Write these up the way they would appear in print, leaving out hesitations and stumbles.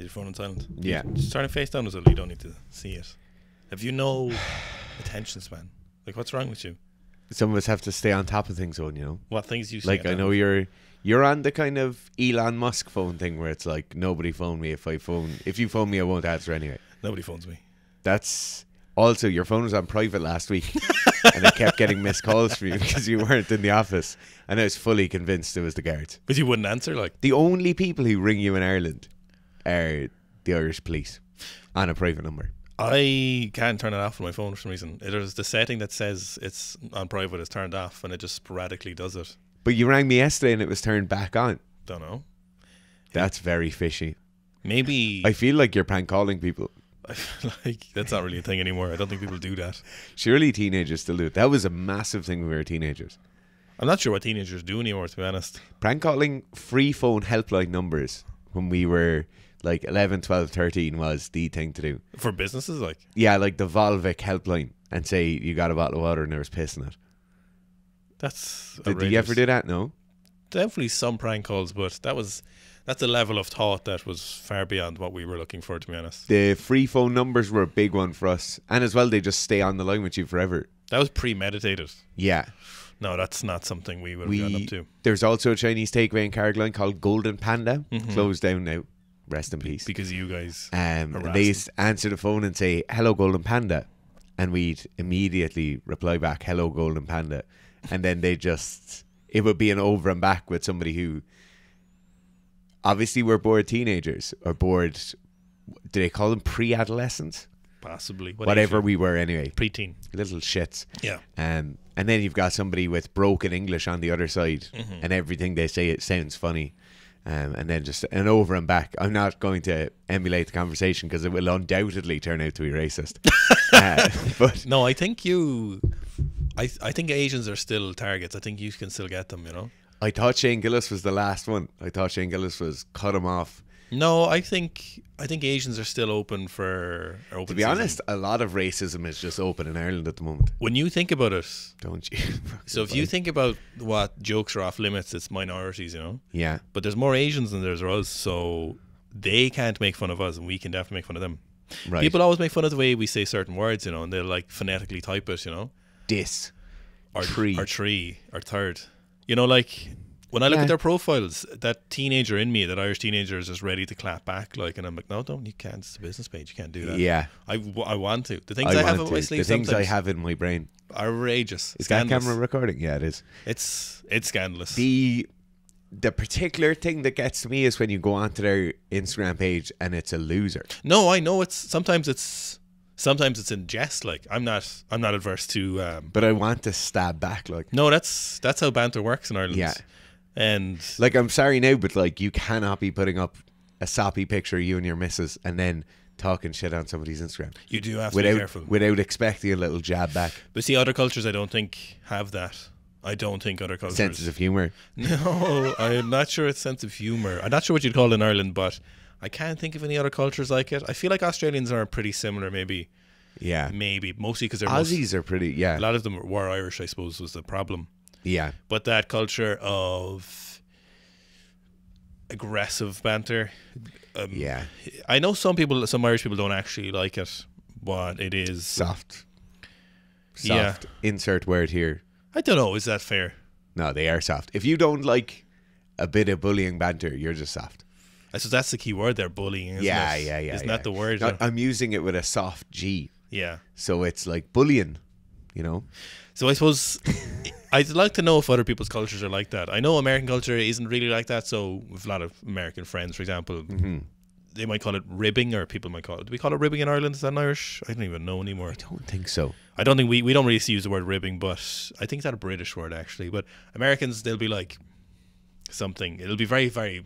Your phone on silent. Yeah. Just turn it face down as well. You don't need to see it. Have you no attention span? Like, what's wrong with you? Some of us have to stay on top of things, What things you see? Like, I know you're on the kind of Elon Musk phone thing where it's like, nobody phone me. If you phone me, I won't answer anyway. Nobody phones me. That's also, your phone was on private last week and I kept getting missed calls from you because you weren't in the office, and I was fully convinced it was the guards. But you wouldn't answer, like. The only people who ring you in Ireland are the Irish police on a private number. I can't turn it off on my phone for some reason. There's the setting that says it's on private is turned off, and it just sporadically does it. But you rang me yesterday and it was turned back on. Don't know. That's very fishy. Maybe. I feel like you're prank calling people. I feel like that's not really a thing anymore. I don't think people do that. Surely teenagers still do it. That was a massive thing when we were teenagers. I'm not sure what teenagers do anymore, to be honest. Prank calling free phone helpline numbers when we were like 11, 12, 13 was the thing to do. For businesses, like? Yeah, like the Volvic helpline, and say you got a bottle of water and there was piss in it. That's Did you ever do that? No? Definitely some prank calls, but that's a level of thought that was far beyond what we were looking for, to be honest. The free phone numbers were a big one for us. And as well, they just stay on the line with you forever. That was premeditated. Yeah. No, that's not something we would have gone up to. There's also a Chinese takeaway in Carrickline called Golden Panda. Closed down now. Rest in peace. Because you guys they used to answer the phone and say, "Hello, Golden Panda." And we'd immediately reply back, "Hello, Golden Panda." And then it would be an over and back with somebody who obviously were bored teenagers or bored, do they call them pre-adolescents? Possibly. Whatever we were anyway. Preteen. Little shits. Yeah. And then you've got somebody with broken English on the other side and everything they say, it sounds funny. And then just an over and back. I'm not going to emulate the conversation because it will undoubtedly turn out to be racist. But no, I think I think Asians are still targets. I think you can still get them, you know. I thought Shane Gillis was the last one. I thought Shane Gillis was cut him off. No, I think Asians are still open for open. To be honest, a lot of racism is just open in Ireland at the moment. When you think about it, don't you? So if you think about what jokes are off limits, it's minorities, you know. Yeah. But there's more Asians than there's us, so they can't make fun of us, and we can definitely make fun of them. Right. People always make fun of the way we say certain words, you know, and they'll like phonetically type it, you know. Dis. Or tree. Or third. You know, like when I look at their profiles, that teenager in me, that Irish teenager, is just ready to clap back, like, and I'm like, no, you can't. It's a business page. You can't do that. Yeah. I want to. The things I have in my sleeve, the things I have in my brain, outrageous. Is that camera recording? Yeah, it is. It's scandalous. The particular thing that gets to me is when you go onto their Instagram page and it's a loser. No, I know sometimes it's in jest. Like I'm not adverse to. But I want to stab back. Like no, that's how banter works in Ireland. Yeah. And like, I'm sorry now, but like, you cannot be putting up a soppy picture of you and your missus and then talking shit on somebody's Instagram. You do have to be careful without expecting a little jab back. But see, other cultures I don't think have that. I don't think other cultures. Senses of humour. No, I'm not sure it's sense of humour. I'm not sure what you'd call it in Ireland, but I can't think of any other cultures like it. I feel like Australians are pretty similar, maybe. Yeah. Maybe. Mostly because they're Aussies are pretty, yeah. A lot of them were Irish, I suppose, was the problem. Yeah. But that culture of aggressive banter. Yeah. I know some Irish people don't actually like it, but it is soft. Yeah. Insert word here. I don't know. Is that fair? No, they are soft. If you don't like a bit of bullying banter, you're just soft. I suppose that's the key word there, bullying, isn't yeah, it? Yeah. Isn't that the word? No, I'm using it with a soft G. Yeah. So it's like bullying, you know? So I suppose I'd like to know if other people's cultures are like that. I know American culture isn't really like that, so with a lot of American friends, for example, they might call it ribbing, or people might call it... Do we call it ribbing in Ireland? Is that in Irish? I don't even know anymore. I don't think so. I don't think we don't really use the word ribbing, but I think it's a British word, actually. But Americans, they'll be like something. It'll be very, very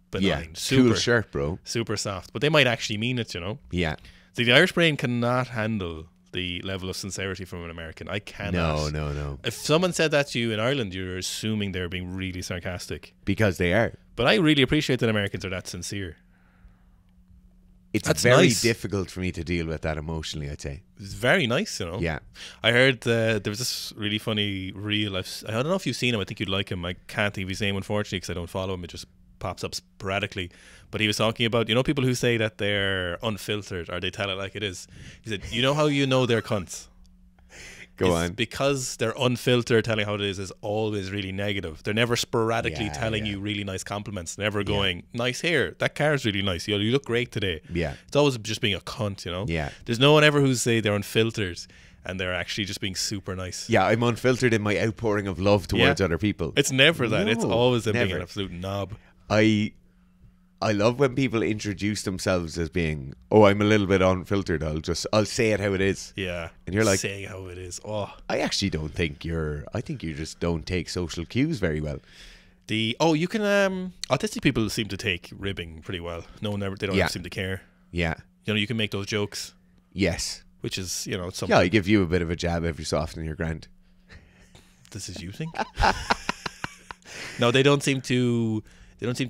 benign. Yeah, super, cool shirt, bro. Super soft. But they might actually mean it, you know? Yeah. See, the Irish brain cannot handle the level of sincerity from an American. I cannot. No. If someone said that to you in Ireland, you're assuming they're being really sarcastic. Because they are. But I really appreciate that Americans are that sincere. That's very difficult for me to deal with that emotionally, I'd say. It's very nice, you know. Yeah. I heard there was this really funny reel. I don't know if you've seen him. I think you'd like him. I can't think of his name, unfortunately, because I don't follow him. It just pops up sporadically. But he was talking about, people who say that they're unfiltered or they tell it like it is. He said, you know how you know they're cunts? Go on. Because they're unfiltered, telling how it is always really negative. They're never sporadically telling you really nice compliments. Never going, nice hair, that car's really nice, you look great today. Yeah. It's always just being a cunt, Yeah. There's no one ever who say they're unfiltered and they're actually just being super nice. Yeah, I'm unfiltered in my outpouring of love towards other people. It's never that. It's always them being never. an absolute knob. I love when people introduce themselves as being, oh, I'm a little bit unfiltered. I'll say it how it is. Yeah. And you're like, saying how it is. Oh. I actually don't think I think you just don't take social cues very well. You can autistic people seem to take ribbing pretty well. They don't ever seem to care. Yeah. You can make those jokes. Yes. Which is, something. Yeah, I give you a bit of a jab every so often, you're grand. This is you think? No, they don't seem to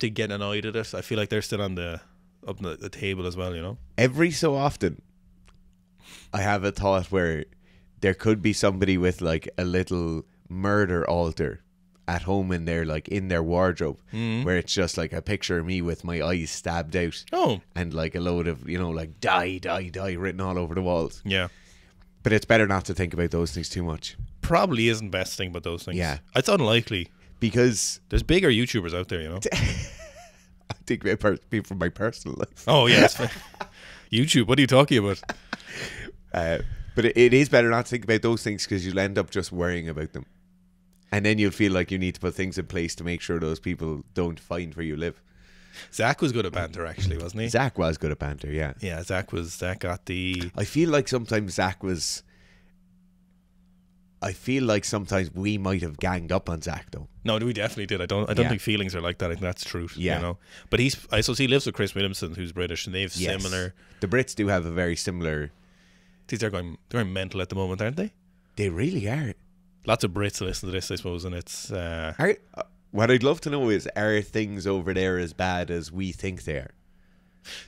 get annoyed at it. I feel like they're still up on the table as well, Every so often, I have a thought where there could be somebody with like a little murder altar at home in their wardrobe, where it's just like a picture of me with my eyes stabbed out. Oh. And like a load of, like die, die, die written all over the walls. Yeah. But it's better not to think about those things too much. Probably isn't best thing about those things. Yeah. It's unlikely. Because there's bigger YouTubers out there, I think about people from my personal life. Oh, yeah. YouTube, what are you talking about? But it is better not to think about those things because you'll end up just worrying about them. And then you'll feel like you need to put things in place to make sure those people don't find where you live. Zach was good at banter, actually, wasn't he? Zach was good at banter, yeah. Yeah, Zach got the... I feel like sometimes we might have ganged up on Zach, though. No, we definitely did. I don't think feelings are like that. I think that's truth. Yeah. But he lives with Chris Williamson, who's British, and they've similar... The Brits do have a very similar... They're going mental at the moment, aren't they? They really are. Lots of Brits listen to this, I suppose, and it's... What I'd love to know is, are things over there as bad as we think they are?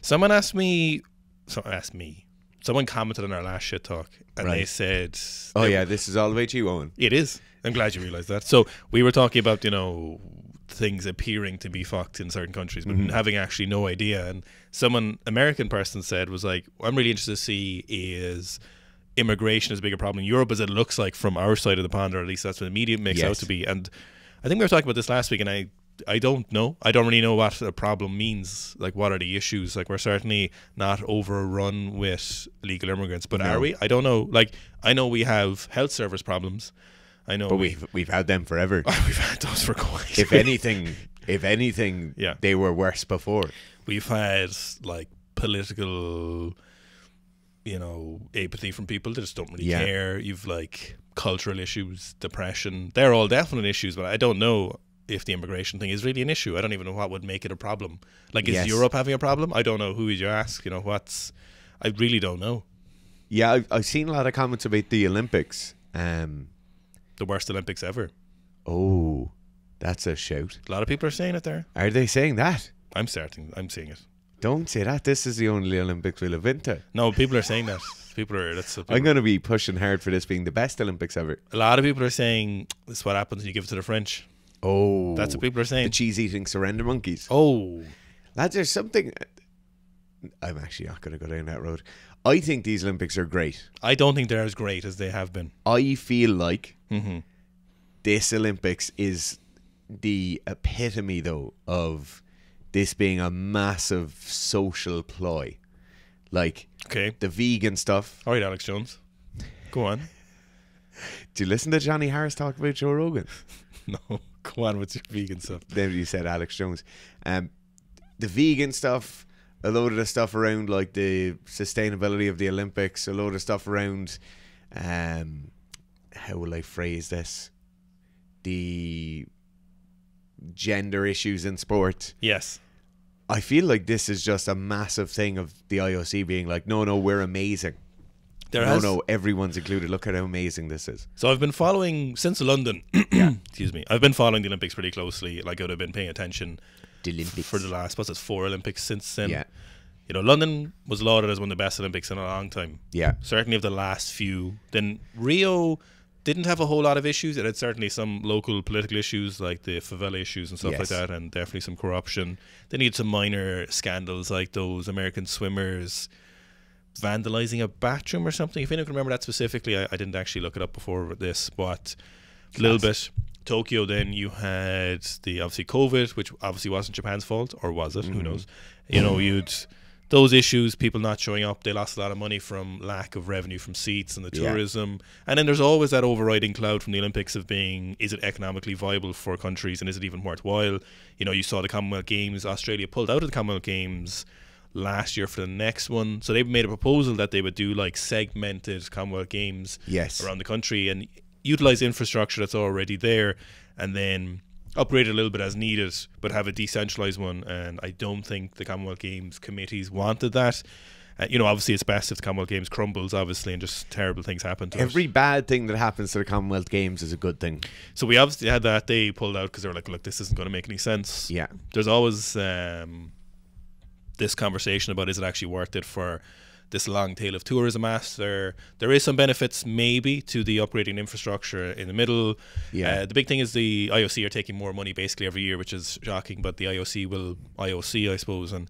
Someone commented on our last shit talk, and they said... Oh, yeah, this is all about you, Owen. It is. I'm glad you realised that. So we were talking about, things appearing to be fucked in certain countries, but having actually no idea. And American person said, was like, what I'm really interested to see is immigration is a bigger problem in Europe as it looks like from our side of the pond, or at least that's what the media makes out to be. And I think we were talking about this last week, and I don't know. I don't really know what a problem means. Like, what are the issues? Like, we're certainly not overrun with illegal immigrants, but are we? I don't know. Like, I know we have health service problems. I know, but we've had them forever. We've had those for quite. If anything, they were worse before. We've had like political, apathy from people that just don't really care. You've like cultural issues, depression. They're all definite issues, but I don't know if the immigration thing is really an issue. I don't even know what would make it a problem. Like, is Europe having a problem? I don't know. Who would you ask? I really don't know. Yeah, I've seen a lot of comments about the Olympics. The worst Olympics ever. Oh, that's a shout. A lot of people are saying it there. Are they saying that? I'm seeing it. Don't say that. This is the only Olympics we'll have been to. No, people are saying that. I'm going to be pushing hard for this being the best Olympics ever. A lot of people are saying this is what happens when you give it to the French. Oh. That's what people are saying. The cheese-eating surrender monkeys. Oh. Lads, there's something... I'm actually not going to go down that road. I think these Olympics are great. I don't think they're as great as they have been. I feel like this Olympics is the epitome, though, of this being a massive social ploy. Like, the vegan stuff. All right, Alex Jones. Go on. Do you listen to Johnny Harris talk about Joe Rogan? No. Go on with your vegan stuff. Then you said Alex Jones. The vegan stuff, a load of the stuff around like the sustainability of the Olympics, a load of stuff around, how will I phrase this? The gender issues in sport. Yes. I feel like this is just a massive thing of the IOC being like, no, we're amazing. No, everyone's included. Look at how amazing this is. So I've been following since London. Excuse me. I've been following the Olympics pretty closely. Like, I would have been paying attention for the last, 4 Olympics since then. Yeah. London was lauded as one of the best Olympics in a long time. Yeah. Certainly of the last few. Then Rio didn't have a whole lot of issues. It had certainly some local political issues like the favela issues and stuff Yes. like that, and definitely some corruption. They needed some minor scandals like those American swimmers vandalizing a bathroom or something. If anyone can remember that specifically, I didn't actually look it up before this, but a little bit. Tokyo, then you had the obviously COVID, which obviously wasn't Japan's fault, or was it? Who knows? You know, you'd those issues, people not showing up, they lost a lot of money from lack of revenue from seats and the tourism. And then there's always that overriding cloud from the Olympics of being, is it economically viable for countries and is it even worthwhile? You know, you saw the Commonwealth Games, Australia pulled out of the Commonwealth Games last year for the next one. So they've made a proposal that they would do like segmented Commonwealth Games around the country and utilize infrastructure that's already there and then upgrade it a little bit as needed, but have a decentralized one. And I don't think the Commonwealth Games committees wanted that. You know, obviously it's best if the Commonwealth Games crumbles, obviously, and just terrible things happen to Every it. bad thing that happens to the Commonwealth Games is a good thing. So we obviously had that. They pulled out because they were like, look, this isn't going to make any sense. Yeah. There's always this conversation about, is it actually worth it for this long tail of tourism asks. There is some benefits maybe to the upgrading infrastructure in the middle. The big thing is the IOC are taking more money basically every year, which is shocking, but the IOC will IOC, I suppose. And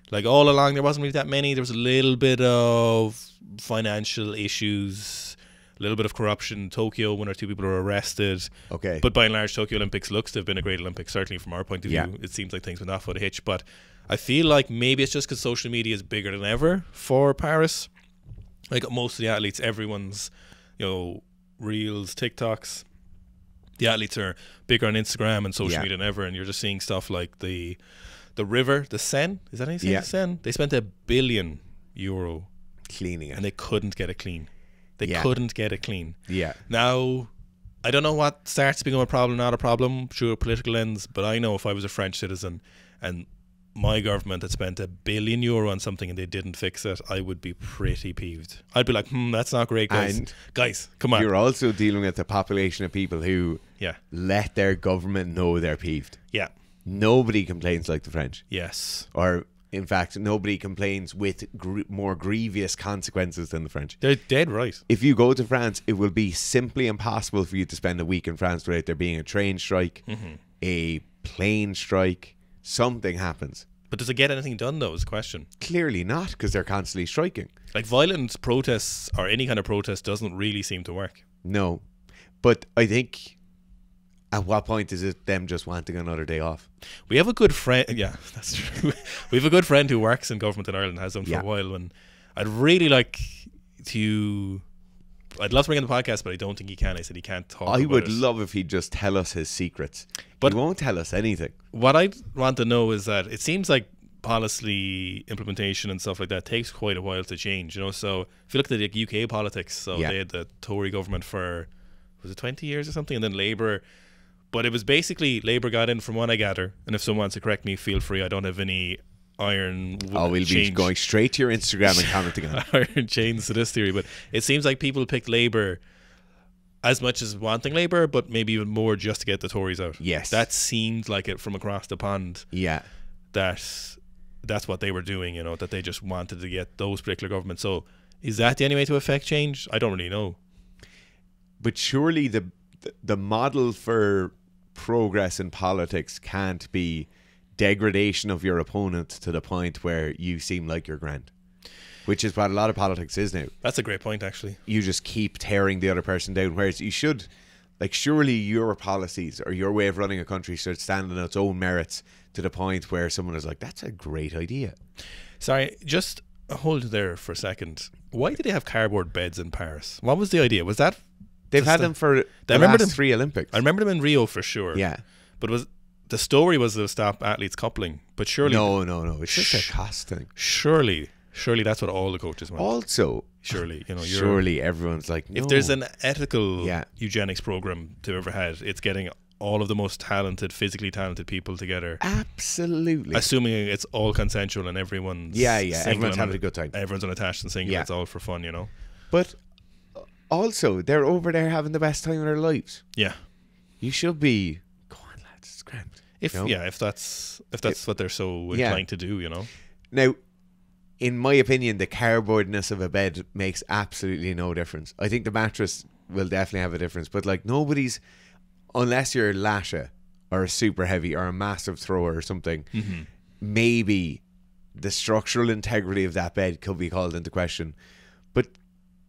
like all along, there wasn't really that many. There was a little bit of financial issues, a little bit of corruption. Tokyo, 1 or 2 people were arrested. Okay. But by and large, Tokyo Olympics looks to have been a great Olympics, certainly from our point of view. It seems like things went off with a hitch, but I feel like maybe it's just because social media is bigger than ever for Paris. Like most of the athletes, everyone's, you know, reels, TikToks. The athletes are bigger on Instagram and social media than ever, and you're just seeing stuff like the river, the Seine. Is that how you say the Seine? They spent €1 billion cleaning it, and they couldn't get it clean. They couldn't get it clean. Now, I don't know what starts to become a problem, not a problem, through a political lens, but I know if I was a French citizen and my government had spent €1 billion on something and they didn't fix it, I would be pretty peeved. I'd be like, that's not great, guys. And guys, come on. You're also dealing with a population of people who let their government know they're peeved. Nobody complains like the French. Or, in fact, nobody complains with more grievous consequences than the French. They're dead right. If you go to France, it will be simply impossible for you to spend a week in France without there being a train strike, a plane strike. Something happens. But does it get anything done, though, is the question. Clearly not, because they're constantly striking. Like violent protests or any kind of protest doesn't really seem to work. No. But I think, at what point is it them just wanting another day off? We have a good friend. Yeah, that's true. We have a good friend who works in government in Ireland, has done for a while. And I'd really like to... I'd love to bring in the podcast, but I don't think he can. I said he can't talk about it. I would love if he'd just tell us his secrets. But he won't tell us anything. What I want to know is that it seems like policy implementation and stuff like that takes quite a while to change, you know. So if you look at the UK politics, so they had the Tory government for, was it 20 years or something, and then Labour. But it was basically Labour got in, from what I gather, and if someone wants to correct me, feel free. I don't have any iron we'll be going straight to your Instagram and commenting on it. Iron chains to this theory, but it seems like people picked Labour as much as wanting Labour, but maybe even more just to get the Tories out. That seemed like it from across the pond. That's what they were doing, you know, that they just wanted to get those particular governments. So is that the only way to affect change? I don't really know. But surely the model for progress in politics can't be degradation of your opponent to the point where you seem like you're grand, which is what a lot of politics is now. That's a great point, actually. You just keep tearing the other person down, whereas you should, like, surely your policies or your way of running a country should stand on its own merits to the point where someone is like, that's a great idea. Sorry, just hold there for a second. Why did they have cardboard beds in Paris? What was the idea? Was that... They've had them for the last 3 Olympics. I remember them in Rio for sure. But the story was to stop athletes coupling, but surely... No. It's just a cost thing. Surely that's what all the coaches want. Also... Surely, you know... Surely everyone's like, no. If there's an ethical eugenics program to ever had, it's getting all of the most talented, physically talented people together. Absolutely. Assuming it's all consensual and everyone's... everyone's having a good time. Everyone's unattached and single. It's all for fun, you know? But... Also, they're over there having the best time of their lives. You should be... Go on, lads, it's grand. If that's what they're so inclined to do, you know. Now, in my opinion, the cardboardness of a bed makes absolutely no difference. I think the mattress will definitely have a difference. But like nobody's, unless you're Lasha or a super heavy or a massive thrower or something, maybe the structural integrity of that bed could be called into question. But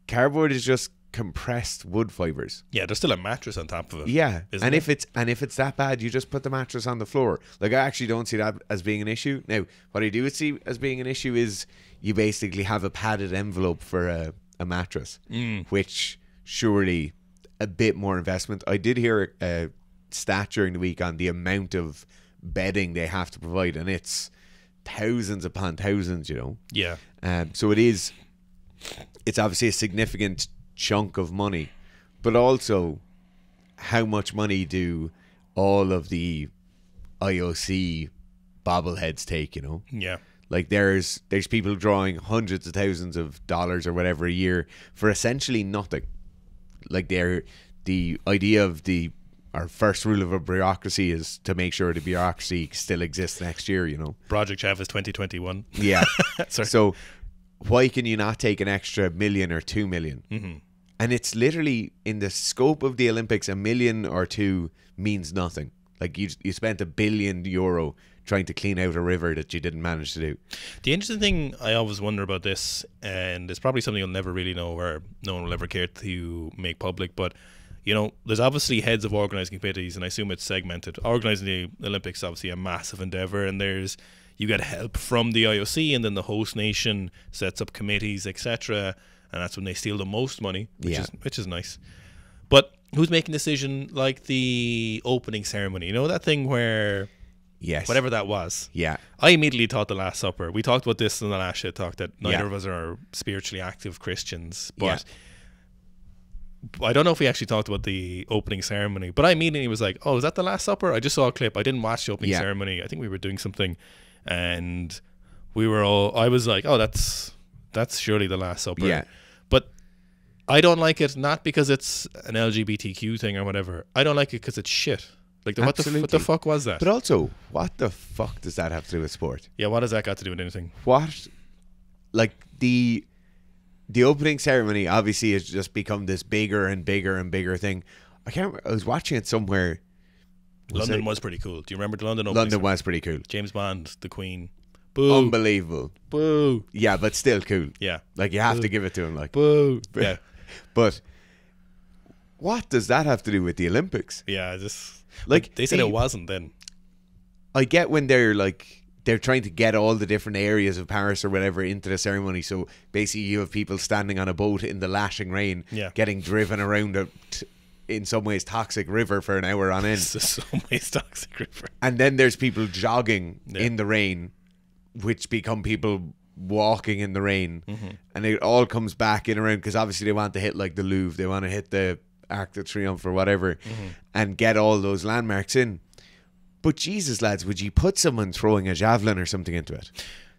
cardboard is just compressed wood fibers. Yeah, there's still a mattress on top of it. Yeah, and if it's that bad, you just put the mattress on the floor. Like I actually don't see that as being an issue. Now, what I do see as being an issue is you basically have a padded envelope for a mattress, which surely a bit more investment. I did hear a stat during the week on the amount of bedding they have to provide, and it's thousands upon thousands, you know. Yeah. So it's obviously a significant chunk of money, but also how much money do all of the IOC bobbleheads take, you know? Yeah. Like there's people drawing hundreds of thousands of dollars or whatever a year for essentially nothing. Like the idea of our first rule of a bureaucracy is to make sure the bureaucracy still exists next year, you know. Project Chav is 2021. Yeah. Sorry. So why can you not take an extra $1 million or $2 million? And it's literally in the scope of the Olympics, $1 million or $2 million means nothing. Like you spent €1 billion trying to clean out a river that you didn't manage to do. The interesting thing I always wonder about this, and it's probably something you'll never really know or no one will ever care to make public, but you know, there's obviously heads of organising committees, and I assume it's segmented. Organising the Olympics is obviously a massive endeavour, and you get help from the IOC, and then the host nation sets up committees, etc., and that's when they steal the most money, which is nice. But who's making the decision, like the opening ceremony? You know that thing where, yes, whatever that was. Yeah, I immediately thought the Last Supper. We talked about this in the last shit talk that neither of us are spiritually active Christians, but. I don't know if we actually talked about the opening ceremony, but I immediately was like, oh, is that the Last Supper? I just saw a clip. I didn't watch the opening ceremony. I think we were doing something, and I was like, oh, that's surely the Last Supper. Yeah. But I don't like it, not because it's an LGBTQ thing or whatever. I don't like it because it's shit. Like, what the fuck was that? But also, what the fuck does that have to do with sport? Yeah, what has that got to do with anything? What, like, the opening ceremony obviously has just become this bigger and bigger and bigger thing. I was watching it somewhere. London was pretty cool. Do you remember the London opening? London was pretty cool. James Bond, the Queen. Boo. Unbelievable. Boo. Yeah, but still cool. Yeah. Like, you have to give it to him. Like, boo. Yeah. But what does that have to do with the Olympics? Yeah, just like they said it wasn't then. I get when they're trying to get all the different areas of Paris or whatever into the ceremony. So basically you have people standing on a boat in the lashing rain, getting driven around in some ways toxic river for an hour on end. Some ways toxic river. And then there's people jogging in the rain, which become people walking in the rain. And it all comes back in around because obviously they want to hit like the Louvre, they want to hit the Arc de Triomphe or whatever and get all those landmarks in. But Jesus, lads, would you put someone throwing a javelin or something into it?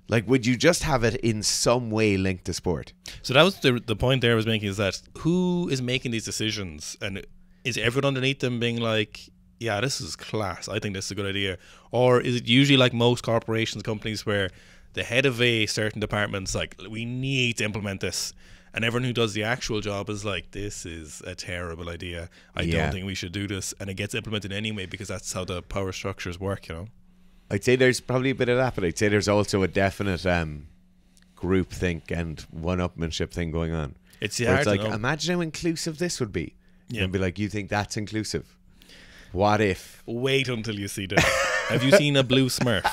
Like, would you just have it in some way linked to sport? So that was the point there I was making, is that who is making these decisions? And is everyone underneath them being like, yeah, this is class, I think this is a good idea? Or is it usually like most corporations, companies, where the head of a certain department's like, we need to implement this, and everyone who does the actual job is like, this is a terrible idea, I don't think we should do this, and it gets implemented anyway because that's how the power structures work, you know? I'd say there's probably a bit of that, but I'd say there's also a definite groupthink and one-upmanship thing going on. It's hard like, to know. Imagine how inclusive this would be. And be like, you think that's inclusive? What if? Wait until you see this. Have you seen a blue Smurf?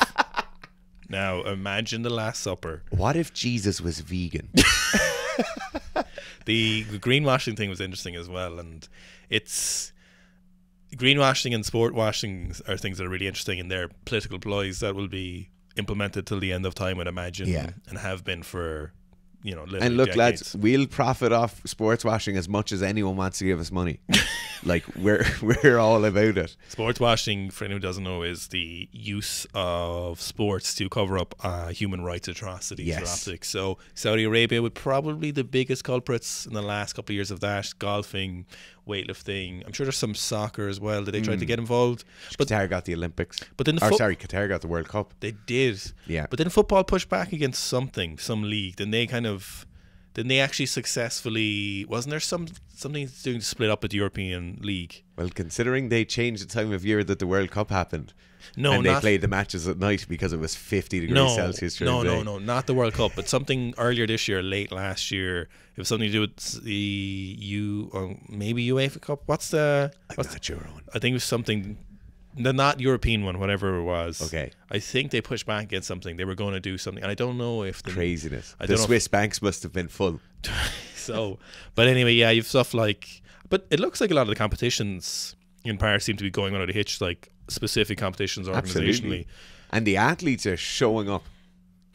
Now imagine the Last Supper. What if Jesus was vegan? The greenwashing thing was interesting as well, and it's greenwashing and sport washing are things that are really interesting, and they're political ploys that will be implemented till the end of time, I'd imagine, and have been for, you know, literally and look, decades. Lads, we'll profit off sports washing as much as anyone wants to give us money. Like, we're all about it. Sports washing, for anyone who doesn't know, is the use of sports to cover up human rights atrocities or optics. So Saudi Arabia would probably the biggest culprits in the last couple of years of that. Golfing, weightlifting. I'm sure there's some soccer as well. Did they try to get involved? But Qatar got the Olympics. But then Qatar got the World Cup. They did. Yeah. But then football pushed back against some league. Then they kind of Didn't they actually successfully? Wasn't there something doing to split up at the European League? Well, considering they changed the time of year that the World Cup happened, No, and they not played the matches at night because it was 50 degrees Celsius during the day. no, not the World Cup, but something earlier this year, late last year. It was something to do with the maybe UEFA Cup. I'm not sure, Owen. I think it was something. The not European one, whatever it was. Okay. I think they pushed back against something. They were going to do something, and I don't know if Craziness. I The don't know Swiss banks must have been full. So, but anyway, yeah, you've stuff like. But it looks like a lot of the competitions in Paris seem to be going under the hitch, like specific competitions organizationally. Absolutely. And the athletes are showing up.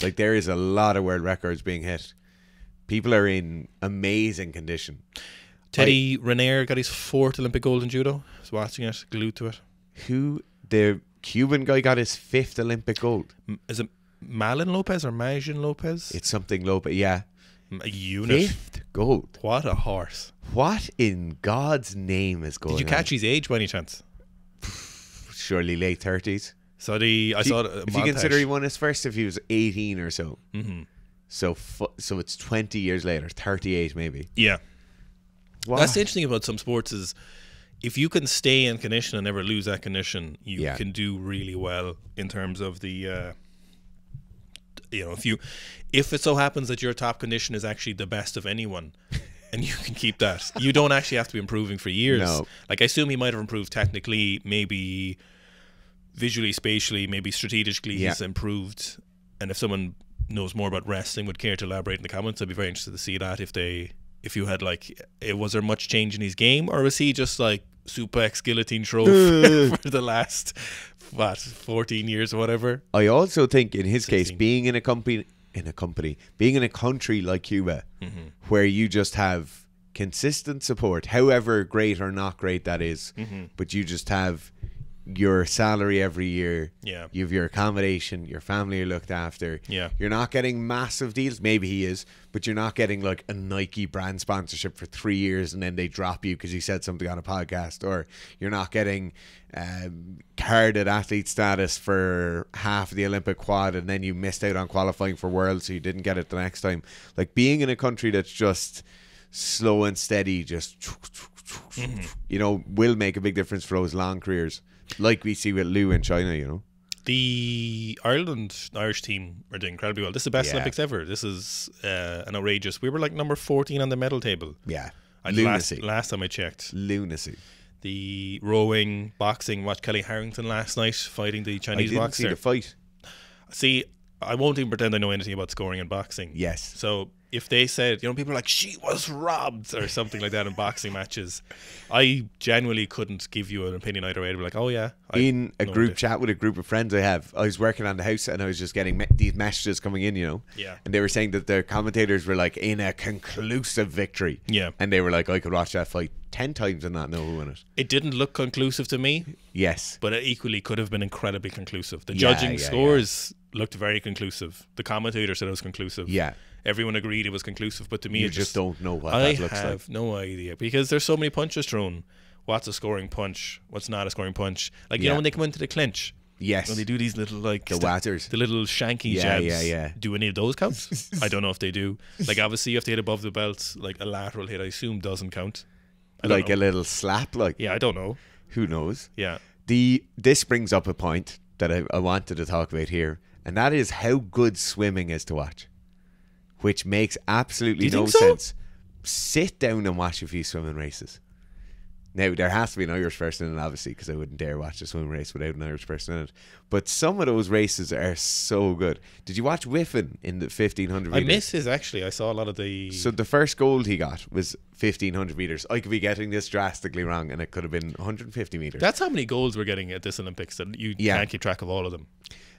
Like, there is a lot of world records being hit. People are in amazing condition. Teddy Renier got his 4th Olympic gold in judo. I was watching it, glued to it. The Cuban guy got his 5th Olympic gold. Is it Malin Lopez or Majin Lopez? It's something low, but yeah. A unit. 5th gold. What a horse. What in God's name is going on? Did you catch his age by any chance? Surely late 30s. So I saw the if you consider he won his first if he was 18 or so. Mm-hmm. So it's 20 years later, 38 maybe. Yeah. What? That's the interesting about some sports is if you can stay in condition and never lose that condition, you can do really well in terms of the if it so happens that your top condition is actually the best of anyone and you can keep that, you don't actually have to be improving for years. No. Like, I assume he might have improved technically, maybe visually, spatially, maybe strategically he's improved. And if someone knows more about wrestling would care to elaborate in the comments, I'd be very interested to see that. If you had was there much change in his game, or was he just like suplex guillotine throw for the last 14 years or whatever? I also think in his 16. case, being in a country like Cuba, where you just have consistent support, however great or not great that is, but you just have your salary every year, you have your accommodation, your family are looked after, you're not getting massive deals, maybe he is, but you're not getting like a Nike brand sponsorship for 3 years and then they drop you because you said something on a podcast, or you're not getting carded athlete status for half of the Olympic quad and then you missed out on qualifying for Worlds so you didn't get it the next time. Like, being in a country that's just slow and steady, just will make a big difference for those long careers, like we see with Liu in China. The Irish team are doing incredibly well. This is the best Olympics ever. This is an outrageous. We were like number 14 on the medal table. Yeah, lunacy. Last time I checked, lunacy. The rowing, boxing. Watched Kelly Harrington last night fighting the Chinese boxer. See the fight. See, I won't even pretend I know anything about scoring in boxing. Yes. So if they said, people are like, she was robbed or something like that in boxing matches, I genuinely couldn't give you an opinion either way. I'd be like, oh yeah. In a group chat with a group of friends I was working on the house and I was just getting these messages coming in, Yeah. And they were saying that the commentators were like, in a conclusive victory. Yeah. And they were like, I could watch that fight 10 times and not know who won it. It didn't look conclusive to me. Yes. But it equally could have been incredibly conclusive. The judging scores looked very conclusive. The commentator said it was conclusive. Yeah. Everyone agreed it was conclusive, but to me, you it just don't know what that looks like. I have no idea because there's so many punches thrown. What's a scoring punch? What's not a scoring punch? Like, when they come into the clinch. Yes. When they do these little, like, the watters, the little shanky jabs. Yeah. Do any of those count? I don't know if they do. Like, obviously, you have to hit above the belt. Like, a lateral hit, I assume, doesn't count. Like a little slap, like. Yeah, I don't know. Who knows? Yeah. This brings up a point that I wanted to talk about here, and that is how good swimming is to watch, which makes absolutely no sense. Sit down and watch a few swimming races. Now, there has to be an Irish person in it, obviously, because I wouldn't dare watch a swimming race without an Irish person in it. But some of those races are so good. Did you watch Whiffen in the 1500 meters? I missed his, actually. I saw a lot of the... So the first gold he got was 1500 meters. I could be getting this drastically wrong, and it could have been 150 meters. That's how many golds we're getting at this Olympics, that you can't keep track of all of them.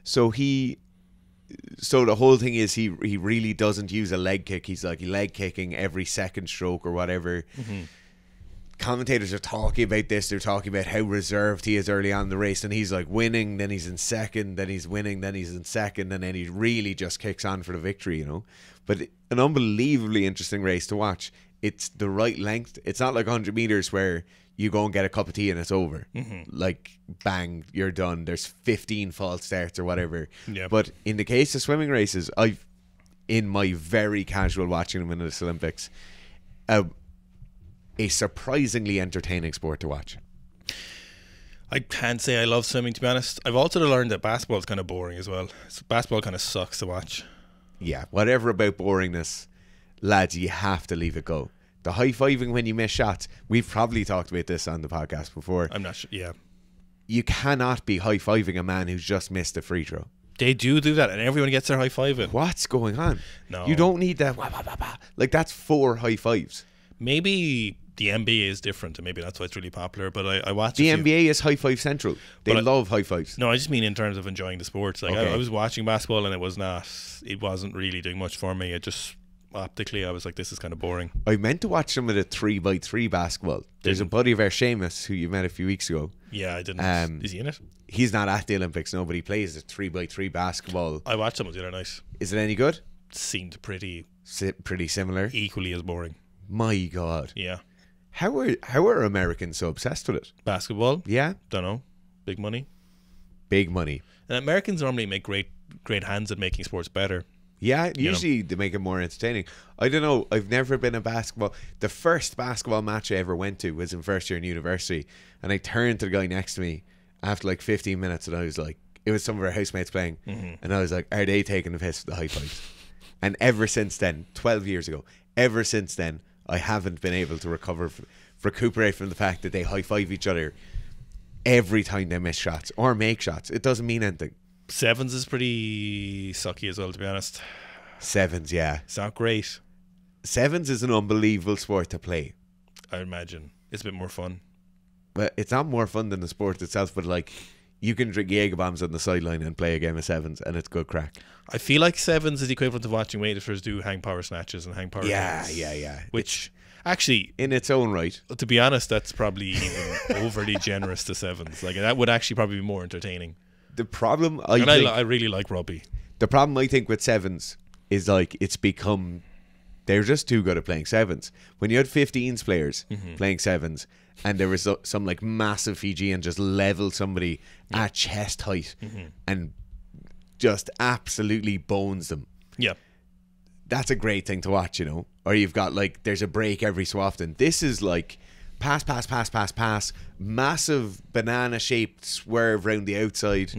So the whole thing is he really doesn't use a leg kick. He's like leg kicking every second stroke or whatever. Commentators are talking about this. They're talking about how reserved he is early on in the race, and he's like winning, then he's in second, then he's winning, then he's in second, and then he really just kicks on for the victory, But an unbelievably interesting race to watch. It's the right length. It's not like 100 meters where you go and get a cup of tea and it's over. Like, bang, you're done. There's 15 false starts or whatever. Yeah. But in the case of swimming races, in my very casual watching them in this Olympics, a surprisingly entertaining sport to watch. I can't say I love swimming, to be honest. I've also learned that basketball is kind of boring as well. Basketball kind of sucks to watch. Yeah, whatever about boringness, lads, you have to leave it go. The high-fiving when you miss shots, we've probably talked about this on the podcast before. I'm not sure, yeah. You cannot be high-fiving a man who's just missed a free throw. They do that, and everyone gets their high fiving. What's going on? No. You don't need that. Wah, wah, wah, wah. Like, that's 4 high fives. Maybe the NBA is different, and maybe that's why it's really popular. But I watch the NBA is high five central. They love high fives. No, I just mean in terms of enjoying the sports. Like Okay. I was watching basketball, and it wasn't really doing much for me. It just optically, I was like, this is kind of boring. I meant to watch some of the 3x3 basketball. There's a buddy of ours, Seamus, who you met a few weeks ago. Yeah, I didn't. Is he in it? He's not at the Olympics, no, but he plays the 3x3 basketball. I watched some of the other night. Is it any good? Seemed pretty similar. Equally as boring. My God. Yeah. How are Americans so obsessed with it? Basketball? Yeah. Don't know. Big money. Big money. And Americans normally make great hands at making sports better. Yeah, usually they make it more entertaining. I don't know. I've never been a basketball. The first basketball match I ever went to was in first year in university, and I turned to the guy next to me after like 15 minutes, and I was like, it was some of our housemates playing, and I was like, are they taking the piss with the high fives? And ever since then, 12 years ago, ever since then, I haven't been able to recuperate from the fact that they high five each other every time they miss shots or make shots. It doesn't mean anything. Sevens is pretty sucky as well, to be honest. Sevens, yeah. It's not great. Sevens is an unbelievable sport to play. I imagine. It's a bit more fun. But it's not more fun than the sport itself, but like, you can drink Jaeger bombs on the sideline and play a game of sevens, and it's good crack. I feel like sevens is equivalent to watching weightlifters do hang power snatches and hang power gains. Yeah. Which, actually, in its own right, to be honest, that's probably even overly generous to sevens. Like, that would actually probably be more entertaining. The problem I really like rugby. The problem I think with sevens is like it's become they're just too good at playing sevens. When you had 15s players playing sevens, and there was some like massive Fijian just level somebody at chest height and just absolutely bones them. Yeah. That's a great thing to watch, you know. Or you've got like there's a break every so often. This is like pass, massive banana shaped swerve round the outside,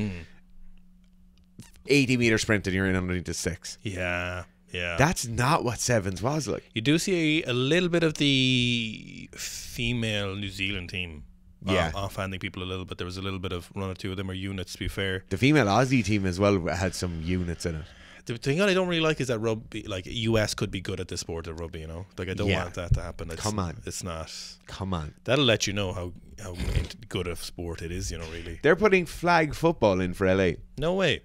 80-meter sprint, and you're in underneath the 6. Yeah. That's not what sevens was like. You do see a little bit of the female New Zealand team offhanding people a little bit. There was a little bit of one or two of them are units, to be fair. The female Aussie team as well had some units in it. The thing that I don't really like is that rugby, like US could be good at this sport of rugby, you know? Like, I don't want that to happen. Come on. It's not. Come on. That'll let you know how good a sport it is, you know, really. They're putting flag football in for LA. No way.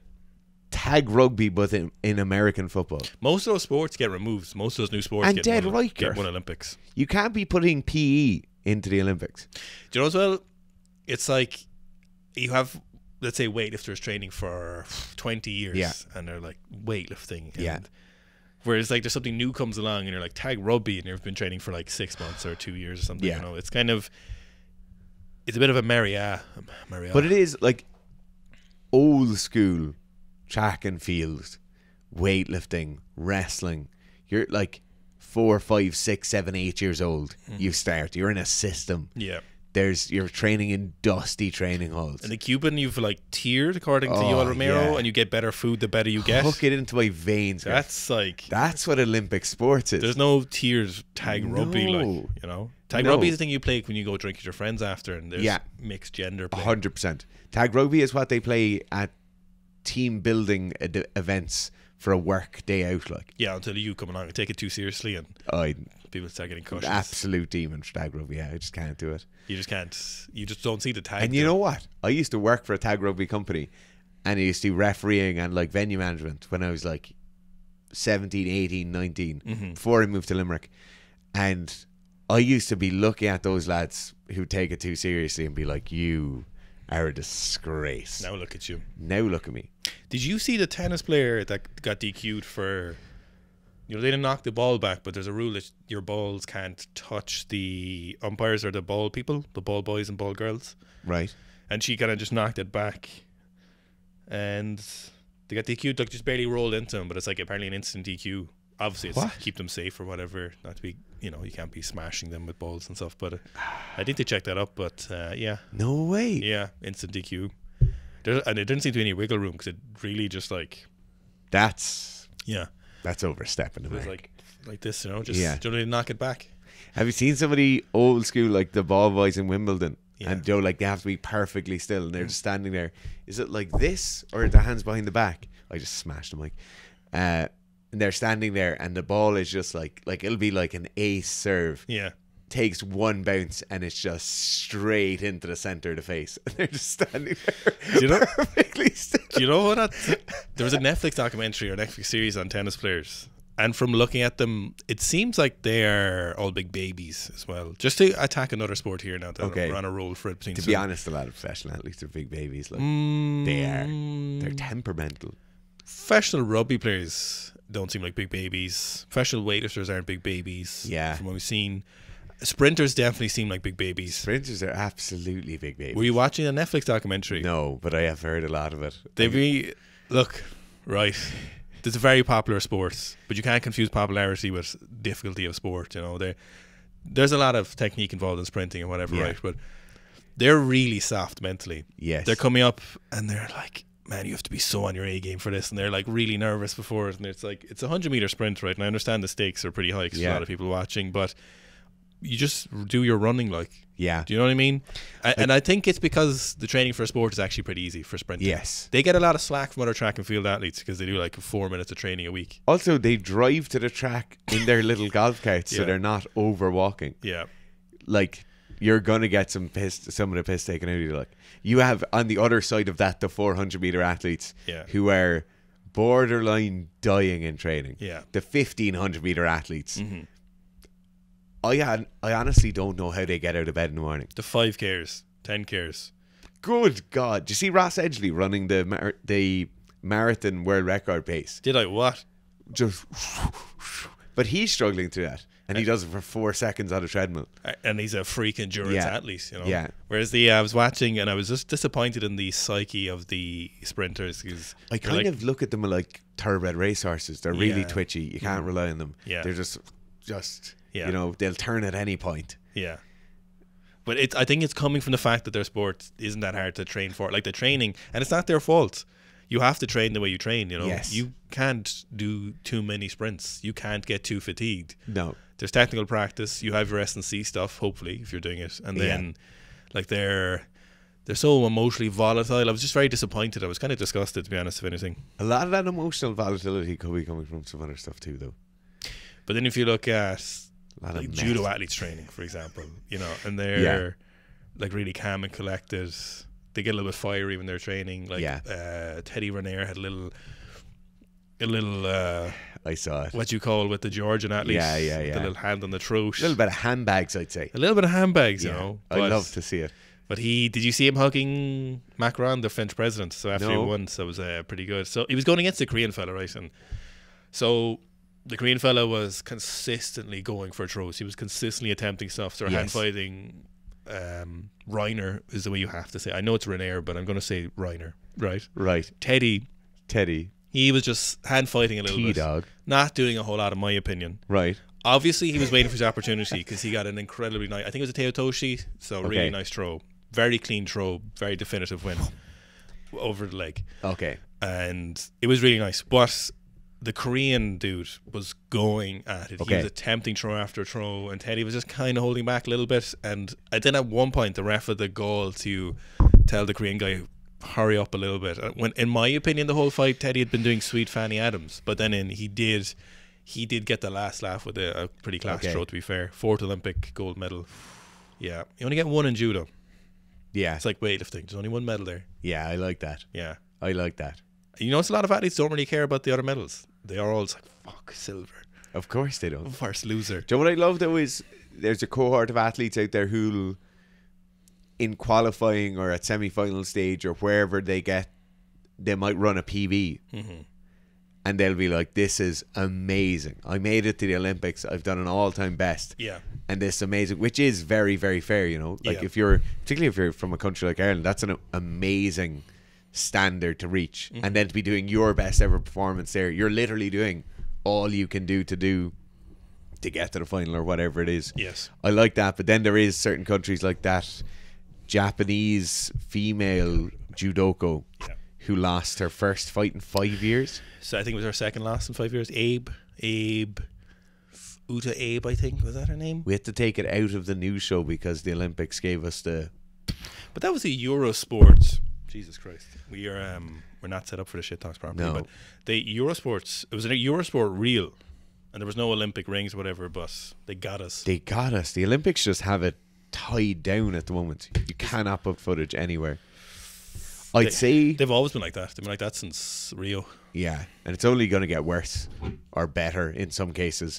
Tag rugby, but in American football. Most of those sports get removed. Most of those new sports get one Olympics. You can't be putting PE into the Olympics. Do you know as well? It's like you have, let's say, weightlifters training for 20 years and they're like weightlifting. And whereas like there's something new comes along and you're like tag rugby and you've been training for like 6 months or 2 years or something. You know, it's kind of, it's a bit of a Maria. But it is like old school track and field, weightlifting, wrestling. You're like 4, 5, 6, 7, 8 years old. You start. You're in a system. Yeah. You're training in dusty training halls. In the Cuban, you've like tiered according to Yoel Romero, and you get better food the better you get. Hook it into my veins. That's like what Olympic sports is. There's no tiers tag rugby, like, you know. Tag rugby is the thing you play when you go drink with your friends after, and there's mixed gender play. 100%. Tag rugby is what they play at team building events for a work day out, like. Yeah, until you come along and take it too seriously and people start getting cautious. Absolute demon for tag rugby. I just can't do it. You just can't. You just don't see the tag. And you know what? I used to work for a tag rugby company, and I used to do refereeing and like venue management when I was like 17, 18, 19, before I moved to Limerick. And I used to be looking at those lads who take it too seriously and be like, you are a disgrace. Now look at you. Now look at me. Did you see the tennis player that got DQ'd for, you know, they didn't knock the ball back, but there's a rule that your balls can't touch the umpires or the ball people, the ball boys and ball girls. Right. And she kind of just knocked it back. And They got the DQ, like just barely rolled into him, but it's like apparently an instant DQ. Obviously, it's What? to keep them safe or whatever. Not to be, you can't be smashing them with balls and stuff. But I think they checked that up. But yeah, No way. yeah, instant DQ. And it didn't seem to be any wiggle room because it really just like, That's yeah, overstepping. it was America. like this, just Yeah. generally knock it back. Have you seen somebody old school like the ball boys in Wimbledon? Yeah. And like they have to be perfectly still and they're just standing there. Is it like this or are the hands behind the back? I just smashed them and they're standing there and the ball is just like it'll be like an ace serve. Yeah. Takes one bounce and it's just straight into the center of the face. And they're just standing there Do you know- perfectly still. Do you know what? There was a Netflix documentary or Netflix series on tennis players. And from looking at them, it seems like they're all big babies as well. Just to attack another sport here now that we're on a roll for it. Between To be honest, a lot of professional athletes are big babies. Like they're temperamental. Professional rugby players don't seem like big babies. Professional weightlifters aren't big babies. Yeah. From what we've seen. Sprinters definitely seem like big babies. Sprinters are absolutely big babies. Were you watching a Netflix documentary? No, but I have heard a lot of it. Look, right. It's a very popular sport, but you can't confuse popularity with difficulty of sport. There's a lot of technique involved in sprinting and whatever, Yeah. right? But they're really soft mentally. Yes. They're coming up and they're like, man, you have to be so on your A game for this, and they're like really nervous before it. And it's like it's a 100-meter sprint, right? And I understand the stakes are pretty high because a lot of people watching, but you just do your running like. Yeah. Do you know what I mean? And I think it's because the training for a sport is actually pretty easy for sprinting. Yes. They get a lot of slack from other track and field athletes because they do like 4 minutes of training a week. Also, they drive to the track in their little golf carts, so Yeah. they're not over walking. Yeah. Like you're gonna get some of the piss taken out of you. Like you have on the other side of that the 400-meter athletes Yeah. who are borderline dying in training. Yeah. The 1500-meter athletes. Mm-hmm. I honestly don't know how they get out of bed in the morning. The 5Ks, 10Ks. Good God! Do you see Ross Edgley running the marathon world record pace? Did I what? Just, but he's struggling through that, and he does it for 4 seconds on a treadmill. And he's a freak endurance Yeah. athlete, Yeah. Whereas I was watching and I was just disappointed in the psyche of the sprinters because I kind of look at them like thoroughbred racehorses. They're really Yeah. twitchy. You can't rely on them. Yeah. They're just Yeah. they'll turn at any point. Yeah. But I think it's coming from the fact that their sport isn't that hard to train for. Like the training, and it's not their fault. You have to train the way you train, Yes. You can't do too many sprints. You can't get too fatigued. No. There's technical practice. You have your S&C stuff, hopefully, if you're doing it. And then, like, they're so emotionally volatile. I was just very disappointed. I was kind of disgusted, to be honest, if anything. A lot of that emotional volatility could be coming from some other stuff too, though. But then if you look at Lot like of judo mess. athletes training, for example, and they're like really calm and collected. They get a little bit fiery when they're training. Like Teddy Raniere had a little I saw it. what you call with the Georgian athletes. Yeah. The little hand on the throat. A little bit of handbags, I'd say. A little bit of handbags, I'd But, love to see it. But did you see him hugging Macron, the French president? So after he No. won, so it was pretty good. So he was going against the Korean fella, right? And so the Korean fella was consistently going for throws. He was consistently attempting stuff. So hand fighting. Reiner is the way you have to say. I know it's Raniere, but I'm going to say Reiner, right? Right. Teddy, he was just hand fighting a little bit. T-dog. Not doing a whole lot, in my opinion. Right. Obviously, he was waiting for his opportunity because he got an incredibly nice, I think it was a Teotoshi, so really nice throw. Very clean throw, very definitive win over the leg. Okay. And it was really nice. But the Korean dude was going at it. He was attempting throw after throw, and Teddy was just kind of holding back a little bit. And then at one point, the ref had the goal to tell the Korean guy, hurry up a little bit. When, in my opinion, the whole fight, Teddy had been doing sweet Fanny Adams. But then he did get the last laugh with a pretty class throw, to be fair. 4th Olympic gold medal. Yeah. You only get one in judo. Yeah. It's like weightlifting. There's only one medal there. Yeah, I like that. Yeah. I like that. You notice a lot of athletes don't really care about the other medals. They are all just like, fuck, silver. Of course they don't. First loser. Do you know what I love though is there's a cohort of athletes out there who'll, in qualifying or at semi-final stage or wherever they might run a PB. Mm-hmm. And they'll be like, this is amazing. I made it to the Olympics. I've done an all-time best. Yeah. And this is amazing, which is very, very fair, Like particularly if you're from a country like Ireland, that's an amazing standard to reach, and then to be doing your best ever performance there. You're literally doing all you can do to get to the final or whatever it is. Yes. I like that, but then there is certain countries like that Japanese female judoka who lost her first fight in 5 years. So I think it was her second last in 5 years. Uta Abe, I think, was that her name? We had to take it out of the news show because the Olympics gave us the... But that was a Eurosport. Jesus Christ. We're not set up for the shit talks properly. No. But the Eurosports, it was a Eurosport reel, and there was no Olympic rings or whatever, but they got us. They got us. The Olympics just have it tied down at the moment. You cannot put footage anywhere. I'd say... They've always been like that. They've been like that since Rio. Yeah, and it's only going to get worse or better in some cases.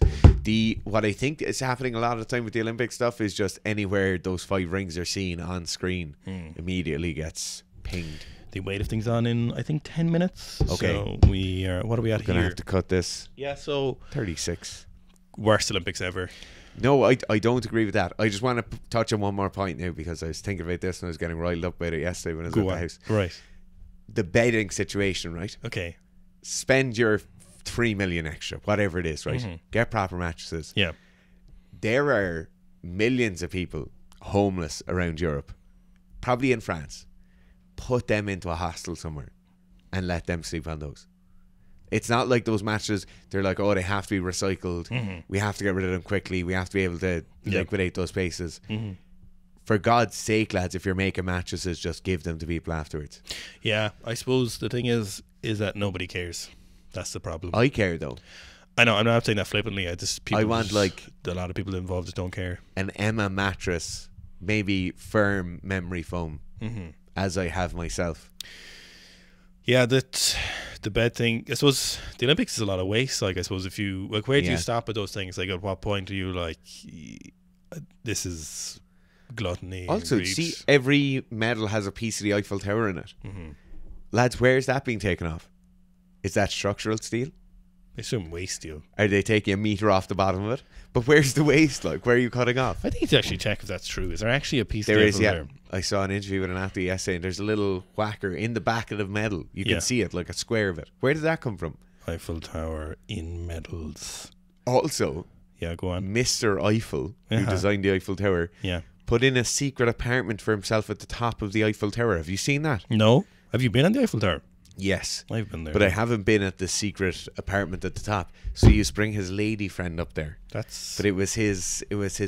What I think is happening a lot of the time with the Olympic stuff is just anywhere those 5 rings are seen on screen immediately gets pinged. The weightlifting's on in, I think, 10 minutes. Okay. So we are... What are we at here? We're going to have to cut this. Yeah, so... 36. Worst Olympics ever. No, I don't agree with that. I just want to touch on one more point now because I was thinking about this and I was getting riled up about it yesterday when I was at the house. Right. The bedding situation, right? Okay. Spend your 3 million extra, whatever it is, right? Mm-hmm. Get proper mattresses. Yeah. There are millions of people homeless around Europe, probably in France. Put them into a hostel somewhere and let them sleep on those. It's not like those mattresses, they're like, oh, they have to be recycled. Mm-hmm. We have to get rid of them quickly. We have to be able to liquidate those spaces. Mm-hmm. For God's sake, lads, if you're making mattresses, just give them to people afterwards. Yeah, I suppose the thing is that nobody cares. That's the problem. I care, though. I know, I'm not saying that flippantly. I want like a lot of people involved just don't care. An Emma mattress, maybe firm memory foam, as I have myself. Yeah, the bed thing. I suppose the Olympics is a lot of waste. Like, I suppose if you where do you stop at those things? Like, at what point are you like, this is gluttony? Also, see, every medal has a piece of the Eiffel Tower in it. Mm-hmm. Lads, where is that being taken off? Is that structural steel? I assume waste steel. Are they taking a metre off the bottom of it? But where's the waste? Like, where are you cutting off? I think to actually check if that's true. Is there actually a piece there of is, yeah. there? I saw an interview with an athlete yesterday and there's a little whacker in the back of the medal. You can see it, like a square of it. Where did that come from? Eiffel Tower in medals. Also, yeah, go on. Mr. Eiffel, who designed the Eiffel Tower, put in a secret apartment for himself at the top of the Eiffel Tower. Have you seen that? No. Have you been on the Eiffel Tower? Yes. I've been there. But I haven't been at the secret apartment at the top. So he used to bring his lady friend up there. But it was his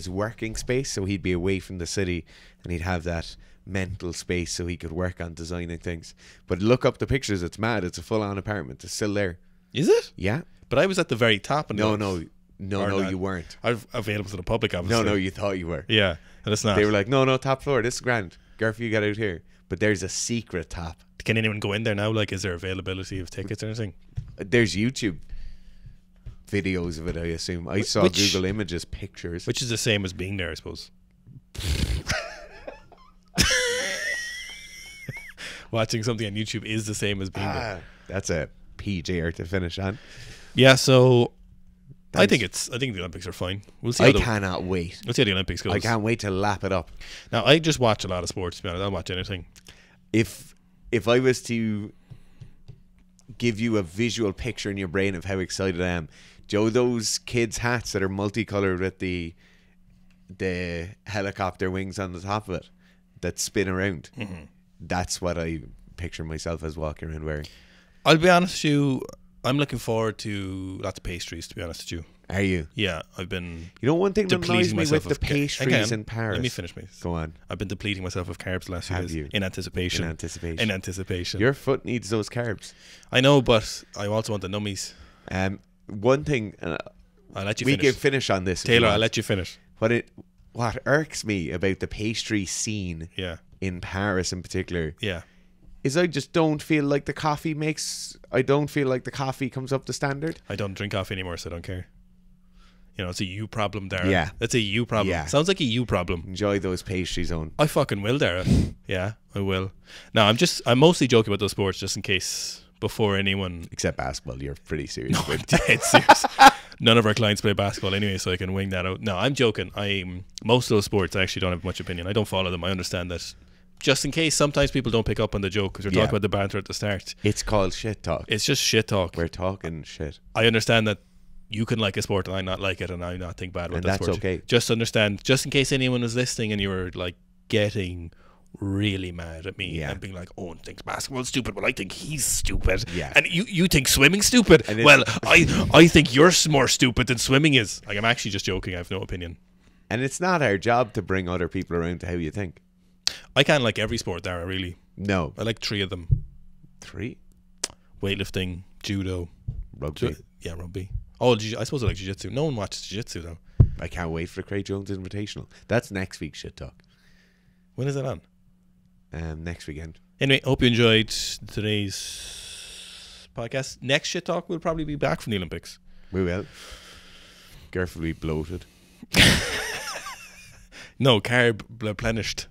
working space, so he'd be away from the city and he'd have that mental space so he could work on designing things. But look up the pictures, it's mad. It's a full on apartment. It's still there. Is it? Yeah. But I was at the very top. And No, you weren't. I'm available to the public, obviously. No, you thought you were. Yeah, and it's not. They were like, no, top floor, this is grand. Garf, you get out here. But there's a secret top. Can anyone go in there now? Like, is there availability of tickets or anything? There's YouTube videos of it, I assume. I saw Google Images pictures. Which is the same as being there, I suppose. Watching something on YouTube is the same as being there. That's a PJR to finish on. Yeah, so I think the Olympics are fine. We'll see. I cannot wait. We'll see how the Olympics goes. I can't wait to lap it up. Now, I just watch a lot of sports, to be honest. I'll watch anything. If I was to give you a visual picture in your brain of how excited I am, Joe, those kids' hats that are multicolored with the helicopter wings on the top of it that spin around, that's what I picture myself as walking around wearing. I'll be honest with you, I'm looking forward to lots of pastries, to be honest with you. Are you? Yeah, I've been. You know, one thing that annoys me with the pastries in Paris. Let me finish me. Go on. I've been depleting myself of carbs the last few days. In anticipation. In anticipation. Your foot needs those carbs. I know, but I also want the nummies. One thing. I'll let you finish. We can finish on this. Taylor, I'll let you finish. What irks me about the pastry scene in Paris in particular is I just don't feel like the coffee comes up to standard. I don't drink coffee anymore, so I don't care. You know, it's a you problem, Dara. Yeah. It's a you problem. Yeah. Sounds like a you problem. Enjoy those pastries, Owen. I fucking will, Dara. Yeah, I will. No, I'm mostly joking about those sports just in case before anyone... Except basketball, you're pretty serious. No, I'm dead serious. None of our clients play basketball anyway, so I can wing that out. No, I'm joking. Most of those sports, I actually don't have much opinion. I don't follow them. I understand that just in case sometimes people don't pick up on the joke because we're talking about the banter at the start. It's called shit talk. It's just shit talk. We're talking shit. I understand that you can like a sport and I not like it, and I not think bad about And that that's sport. okay. Just understand, just in case anyone was listening and you were like getting really mad at me and being like, Owen thinks basketball's stupid, well I think he's stupid, and you think swimming's stupid, well I think you're more stupid than swimming is. Like, I'm actually just joking, I have no opinion. And it's not our job to bring other people around to how you think. I can't like every sport, Dara, really. No. I like 3 of them. 3? Weightlifting, judo, Rugby. Yeah, rugby. Oh, I suppose I like jiu-jitsu. No one watches jiu-jitsu though. I can't wait for the Craig Jones Invitational. That's next week's shit talk. When is that on? Next weekend. Anyway, hope you enjoyed today's podcast. Next shit talk will probably be back from the Olympics. We will. Carefully bloated. No, carb replenished.